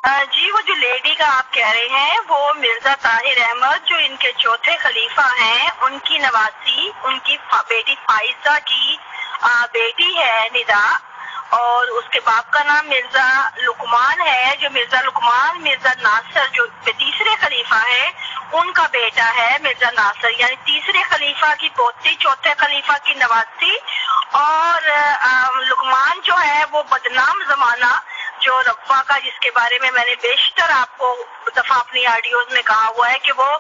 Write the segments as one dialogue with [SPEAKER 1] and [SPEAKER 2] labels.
[SPEAKER 1] جی وہ جو لیڈی کا آپ کہہ رہے ہیں وہ مرزا طاہر احمد جو ان کے چوتھے خلیفہ ہیں، ان کی نواسی، ان کی بیٹی فائزہ کی بیٹی ہے ندا، اور اس کے باپ کا نام مرزا لقمان ہے، جو مرزا لقمان مرزا ناصر جو تیسرے خلیفہ ہے ان کا بیٹا ہے مرزا ناصر، یعنی تیسرے خلیفہ کی پوتی، چوتھے خلیفہ کی نواسی۔ اور لقمان جو ہے وہ بدنام زمانہ جو ربا کا، جس کے بارے میں نے بیشتر آپ کو دفعہ اپنی آڈیوز میں کہا ہوا ہے کہ وہ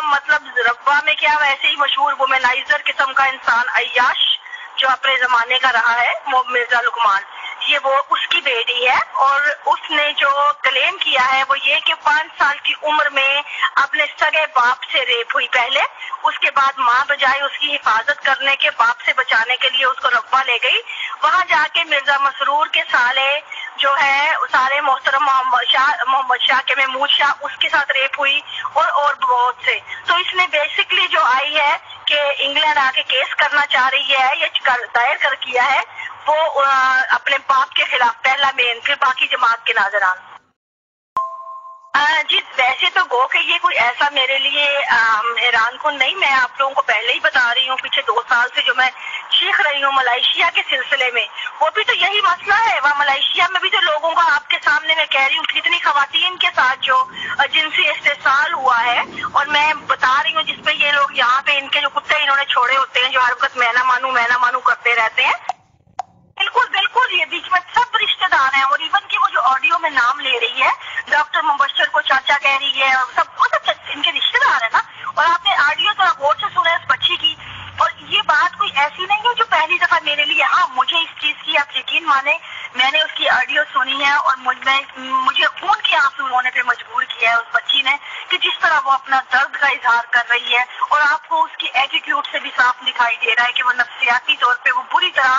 [SPEAKER 1] مطلب ربا میں کیا ویسے ہی مشہور وومنائزر قسم کا انسان، عیاش جو اپنے زمانے کا رہا ہے، وہ مرزا لقمان، یہ وہ اس کی بیٹی ہے۔ اور اس نے جو کلیم کیا ہے وہ یہ کہ 5 سال کی عمر میں اپنے سگے باپ سے ریپ ہوئی پہلے، اس کے بعد ماں بجائے اس کی حفاظت کرنے کے، باپ سے بچانے کے لیے اس کو ربا لے گئی، وہاں جا کے مرزا مسرور کے سالے جو ہے سارے محترم محمد شاہ کے محمود شاہ، اس کے ساتھ ریپ ہوئی، اور بہت سے۔ تو اس نے بیسکلی جو آئی ہے کہ انگلینڈ آ کے کیس کرنا چاہ رہی ہے یا دائر کر کیا ہے وہ اپنے باپ کے خلاف، پہلا مین، پھر باقی جماعت کے ناظران۔ جی ویسے تو گو کہ یہ کوئی ایسا میرے لیے حیران کن نہیں، میں آپ لوگوں کو پہلے ہی بتا رہی ہوں، پیچھے 2 سال سے جو میں سیکھ رہی ہوں ملائیشیا کے سلسلے میں، وہ بھی تو یہی مسئلہ ہے۔ وہاں ملائیشیا میں بھی تو لوگوں کا آپ کے سامنے میں کہہ رہی ہوں کتنی خواتین کے ساتھ جو جنسی استحصال ہوا ہے، اور میں بتا رہی ہوں جس پہ یہ لوگ یہاں پہ ان کے جو کتے انہوں نے چھوڑے ہوتے ہیں جو ہر وقت میں نہ مانو کرتے رہتے ہیں۔ بالکل بالکل، یہ بیچ میں سب رشتے دار ہیں، اور ایون کہ وہ جو آڈیو میں نام لے رہی ہے ڈاکٹر مبشر کو چاچا کہہ رہی ہے، اور سب ان کے رشتے دار ہیں نا۔ اور آپ نے آڈیو ذرا غور سے سنا اس بچی کی، اور یہ بات کوئی ایسی نہیں ہے جو پہلی دفعہ میرے لیے، ہاں مجھے اس چیز کی آپ یقین مانے، میں نے اس کی آڈیو سنی ہے اور مجھے خون کے آنسو رونے پہ مجبور کیا ہے اس بچی نے، کہ جس طرح وہ اپنا درد کا اظہار کر رہی ہے، اور آپ کو اس کی ایٹیٹیوڈ سے بھی صاف دکھائی دے رہا ہے کہ وہ نفسیاتی طور پہ وہ بری طرح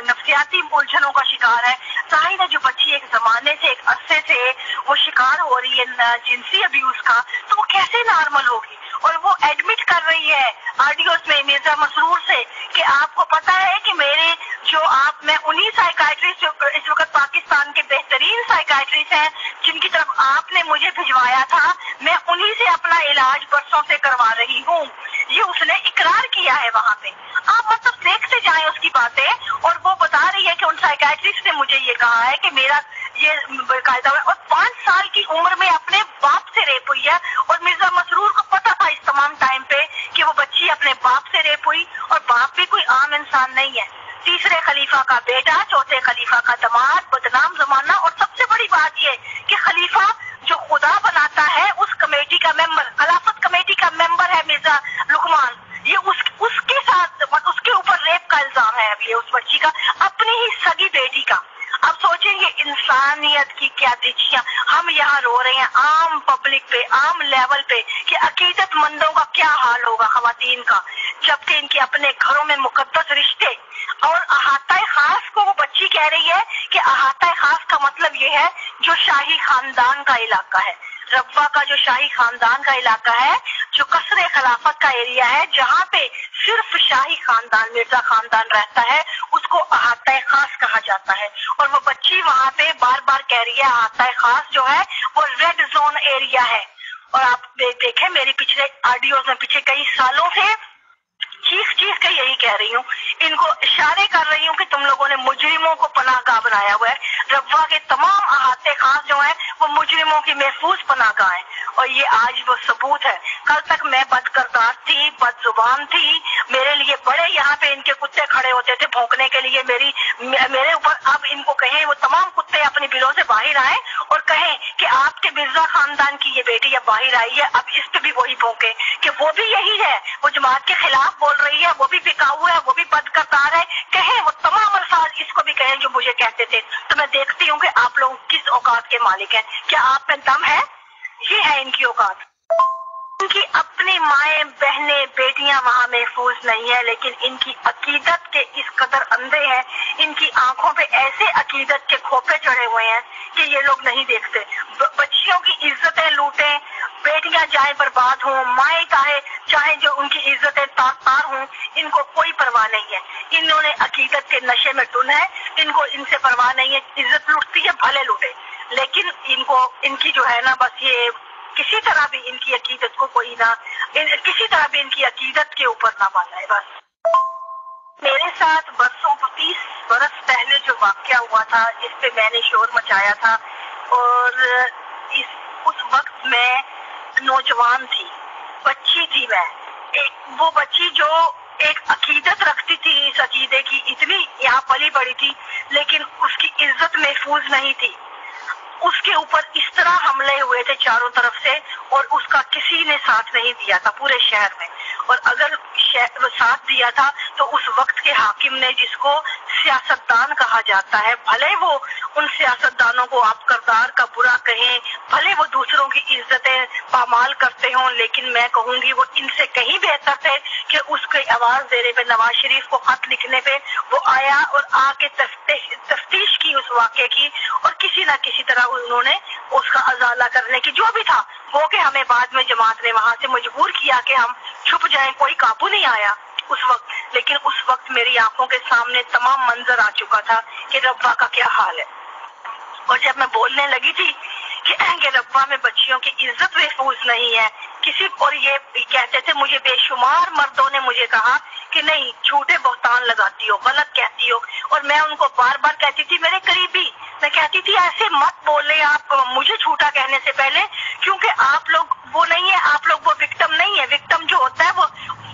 [SPEAKER 1] نفسیاتی الجھنوں کا شکار ہے۔ ظاہر ہے جو بچی ایک زمانے سے، ایک عرصے سے وہ شکار ہو رہی ہے جنسی ابیوز کا، تو وہ کیسے نارمل ہوگی؟ اور وہ ایڈمٹ کر رہی ہے آڈیوز میں مرزا مسرور سے کہ آپ کو پتا ہے کہ میں انہی سائیکائٹرسٹ اس وقت پاکستان کے بہترین سائیکائٹرسٹ ہیں جن کی طرف آپ نے مجھے بھجوایا تھا، میں انہی سے اپنا علاج برسوں سے کروا رہی ہوں۔ یہ اس نے اقرار کیا ہے وہاں پہ، آپ مطلب دیکھتے جائیں اس کی باتیں، اور وہ بتا رہی ہے کہ ان سائیکائٹرسٹ نے مجھے یہ کہا ہے کہ میرا یہ باقاعدہ، اور 5 سال کی عمر میں اپنے باپ سے ریپ ہوئی ہے، اور مرزا مسرور کو پتا تھا اس تمام ٹائم پہ کہ وہ بچی اپنے باپ سے ریپ ہوئی، اور باپ بھی کوئی عام انسان نہیں ہے، تیسرے خلیفہ کا بیٹا، چوتھے خلیفہ کا داماد، بدنام زمانہ، اور سب سے بڑی بات یہ کہ خلیفہ جو خدا بناتا ہے اس کمیٹی کا ممبر، خلافت کمیٹی کا ممبر ہے مرزا لقمان، یہ اس کے ساتھ اس کے اوپر ریپ کا الزام ہے ابھی اس بچی کا، اپنی ہی سگی بیٹی کا۔ اب سوچیں گے انسانیت کی کیا دیکھیاں، ہم یہاں رو رہے ہیں عام پبلک پہ، عام لیول پہ، کہ عقیدت مندوں کا کیا حال ہوگا، خواتین کا، جبکہ ان کے اپنے گھروں میں مقدس رشتے۔ اور احاطہ خاص کو وہ بچی کہہ رہی ہے کہ احاطہ خاص کا مطلب یہ ہے جو شاہی خاندان کا علاقہ ہے، ربا کا جو شاہی خاندان کا علاقہ ہے، جو قصر خلافت کا ایریا ہے، جہاں پہ صرف شاہی خاندان، مرزا خاندان رہتا ہے، اس کو احاطہ خاص کہا جاتا ہے۔ اور وہ بچی وہاں پہ بار بار کہہ رہی ہے احاطہ خاص جو ہے وہ ریڈ زون ایریا ہے۔ اور آپ دیکھیں میری پچھلے آڈیوز میں پچھلے کئی سالوں سے چیخ کے یہی کہہ رہی ہوں، ان کو اشارے کر رہی ہوں کہ تم لوگوں نے مجرموں کو پناہ گاہ بنایا ہوا ہے، ربا کے تمام احاطے خاص جو ہیں وہ مجرموں کی محفوظ پناہ گاہ ہیں، اور یہ آج وہ ثبوت ہے۔ کل تک میں بد کردار تھی، بد زبان تھی، میرے لیے بڑے یہاں پہ ان کے کتے کھڑے ہوتے تھے بھونکنے کے لیے میرے اوپر، اب ان کو کہیں وہ تمام کتے اپنی بلوں سے باہر آئیں اور کہیں کہ آپ کے مرزا خاندان کی یہ بیٹی اب باہر آئی ہے، اب اس پہ بھی وہی بھونکے کہ وہ بھی یہی ہے، وہ جماعت کے خلاف بول رہی ہے، وہ بھی بکاؤ ہے، وہ بھی بد کردار ہے، کہیں وہ تمام الفاظ اس کو بھی کہیں جو مجھے کہتے تھے۔ تو میں دیکھتی ہوں کہ آپ لوگ کس اوقات کے مالک ہیں، کیا آپ میں دم ہے؟ یہ ہے ان کی اوقات۔ ان کی اپنی مائیں بہنیں بیٹیاں وہاں محفوظ نہیں ہے، لیکن ان کی عقیدت کے اس قدر اندھے ہیں، ان کی آنکھوں پہ ایسے عقیدت کے کھوپے چڑھے ہوئے ہیں کہ یہ لوگ نہیں دیکھتے۔ بچیوں کی عزتیں لوٹیں، बेटियां चाहे बर्बाद हों, माएँ चाहे जो उनकी इज्जतें तार हों, इनको कोई परवाह नहीं है। इन्होंने अकीदत के नशे में टुन है, इनको इनसे परवाह नहीं है। इज्जत लुटती है भले लुटे, लेकिन इनको इनकी जो है ना, बस ये किसी तरह भी इनकी अकीदत को कोई ना, किसी तरह भी इनकी अकीदत के ऊपर ना बनाए। बस मेरे साथ 30 बरस पहले जो वाकया हुआ था, जिस पे मैंने शोर मचाया था, और उस वक्त मैं नौजवान थी, बच्ची थी मैं, वो बच्ची जो एक अकीदत रखती थी, इस अकीदे की इतनी यहाँ पली बड़ी थी, लेकिन उसकी इज्जत महफूज नहीं थी। उसके ऊपर इस तरह हमले हुए थे चारों तरफ से, और उसका किसी ने साथ नहीं दिया था पूरे शहर में। और अगर साथ दिया था तो उस वक्त के हाकिम ने, जिसको सियासतदान कहा जाता है, भले वो उन सियासतदानों को आप करदार का बुरा कहें, भले वो दूसरों की इज्जतें पामाल करते हों, लेकिन मैं कहूंगी वो इनसे कहीं बेहतर थे कि उसके आवाज देने पे, नवाज शरीफ को खत लिखने पे वो आया और आके तफ्तीश की उस वाक़े की, और किसी न किसी तरह उन्होंने उसका अजाला करने की, जो भी था वो, कि हमें बाद में जमात ने वहां से मजबूर किया कि हम छुप जाएं, कोई काबू नहीं आया उस वक्त। लेकिन उस वक्त मेरी आंखों के सामने तमाम मंजर आ चुका था कि रब्बा का क्या हाल है। और जब मैं बोलने लगी थी कि रब्बा में बच्चियों की इज्जत महफूज नहीं है किसी, और ये कहते थे मुझे, बेशुमार मर्दों ने मुझे कहा कि नहीं, झूठे बहतान लगाती हो, गलत कहती हो, और मैं उनको बार बार कहती थी, मेरे करीबी, मैं कहती थी ऐसे मत बोले आप मुझे झूठा कहने से पहले, क्योंकि आप लोग वो नहीं है, आप लोग वो विक्टिम नहीं है। विक्टिम जो होता है वो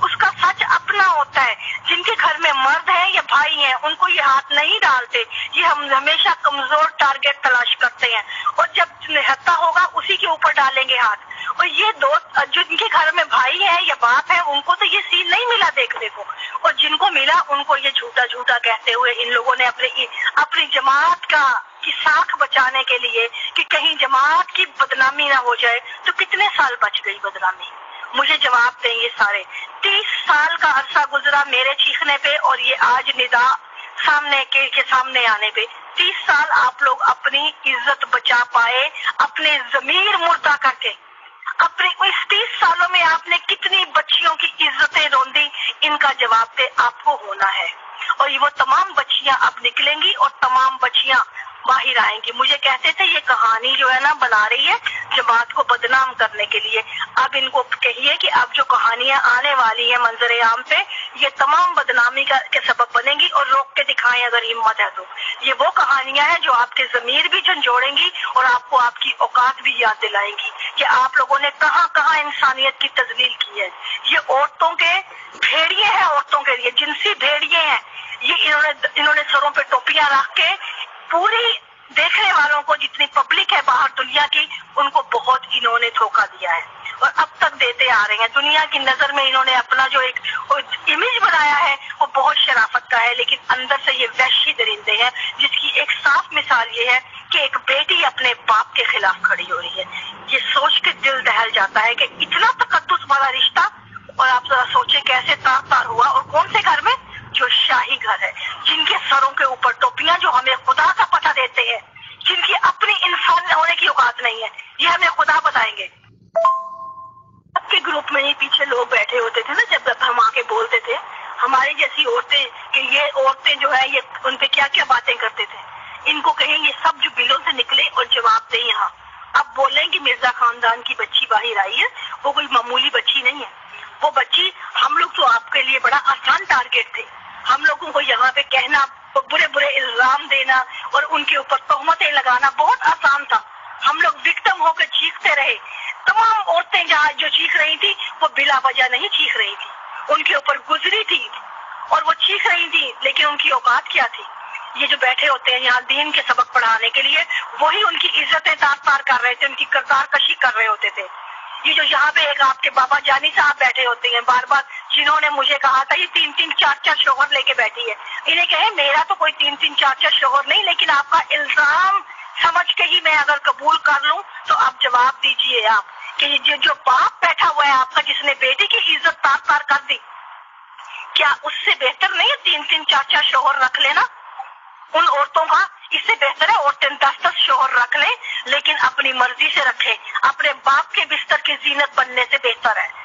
[SPEAKER 1] उसका सच अपना होता है। जिनके घर में मर्द है या भाई है, उनको ये हाथ नहीं डालते, ये हम हमेशा कमजोर टारगेट तलाश करते हैं, और जब निहत्ता होगा उसी के ऊपर डालेंगे हाथ। और ये दोस्त जो जिनके घर में भाई है या बाप है, उनको तो ये सीन नहीं मिला देखने को, और जिनको मिला उनको ये झूठा झूठा कहते हुए इन लोगों ने अपनी जमात की साख बचाने के लिए, कि कहीं जमात की बदनामी ना हो जाए, तो कितने साल बच गई बदनामी? मुझे जवाब दें ये सारे। 30 साल का अरसा गुजरा मेरे चीखने पे, और ये आज निदा सामने के सामने आने पे। 30 साल आप लोग अपनी इज्जत बचा पाए, अपने जमीर मुर्दा करके। अपने इस 30 सालों में आपने कितनी बच्चियों की इज्जतें रोंदी, इनका जवाब दे आपको होना है। और ये वो तमाम बच्चियां अब निकलेंगी, और तमाम बच्चियां बाहर आएंगी। मुझे कहते थे ये कहानी जो है ना बना रही है जमात को बदनाम करने के लिए। अब इनको कहिए कि अब जो कहानियां आने वाली है मंजर आम पे, ये तमाम बदनामी के सबब बनेंगी, और रोक के दिखाएं अगर हिम्मत है तो। ये वो कहानियां हैं जो आपके जमीर भी झंझोड़ेंगी, और आपको आपकी औकात भी याद दिलाएंगी कि आप लोगों ने कहां कहां इंसानियत की तजलील की है। ये औरतों के भेड़िए हैं, औरतों के लिए जिनसी भेड़िए हैं। ये इन्होंने सरों पे टोपियां रख के पूरी देखने वालों को, जितनी पब्लिक है बाहर दुनिया की, उनको बहुत इन्होंने धोखा दिया है, और अब तक देते आ रहे हैं। दुनिया की नजर में इन्होंने अपना जो एक इमेज बनाया है वो बहुत शराफत का है, लेकिन अंदर से ये वहशी दरिंदे हैं, जिसकी एक साफ मिसाल ये है कि एक बेटी अपने बाप के खिलाफ खड़ी हो रही है। ये सोच के दिल दहल जाता है कि इतना तकद्दुस वाला रिश्ता। और आप जरा सोचे कैसे तार तार हुआ, और कौन से घर में? जो शाही घर है, जिनके सरों के ऊपर टोपियां, जो हमें खुदा का पता देते हैं, जिनकी अपनी इंसान होने की औकात नहीं है, ये हमें खुदा बताएंगे। आपके ग्रुप में ही पीछे लोग बैठे होते थे ना, जब हम आके बोलते थे, हमारी जैसी औरतें, कि ये औरतें जो है ये उन पे क्या क्या बातें करते थे। इनको कहें ये सब जो बिलों से निकले और जवाब दें यहाँ। अब बोलें कि मिर्जा खानदान की बच्ची बाहर आई है, वो कोई मामूली बच्ची नहीं है। वो बच्ची, हम लोग तो आपके लिए बड़ा आसान टारगेट थे। हम लोगों को यहाँ पे कहना, बुरे बुरे इल्जाम देना और उनके ऊपर तोहमतें लगाना बहुत आसान था। हम लोग विक्टिम होकर चीखते रहे। तमाम औरतें जहाँ जो चीख रही थी वो बिला वजह नहीं चीख रही थी, उनके ऊपर गुजरी थी और वो चीख रही थी, लेकिन उनकी औकात क्या थी? ये जो बैठे होते हैं यहाँ दीन के सबक पढ़ाने के लिए, वही उनकी इज्जतें तार तार कर रहे थे, उनकी किरदार कशी कर रहे होते थे। ये जो यहाँ पे एक आपके बाबा जानी साहब बैठे होते हैं बार बार, जिन्होंने मुझे कहा था ये 3-3 4-4 शोहर लेके बैठी है, इन्हें कहे मेरा तो कोई 3-3 4-4 शोहर नहीं, लेकिन आपका इल्जाम समझ के ही मैं अगर कबूल कर लूं तो आप जवाब दीजिए आप कि जो बाप बैठा हुआ है आपका, जिसने बेटी की इज्जत तार तार कर दी, क्या उससे बेहतर नहीं है 3-3 4-4 शोहर रख लेना उन औरतों का? اس سے بہتر ہے عورتیں 10 شوہر رکھ لیں لیکن اپنی مرضی سے رکھیں، اپنے باپ کے بستر کی زینت بننے سے بہتر ہے۔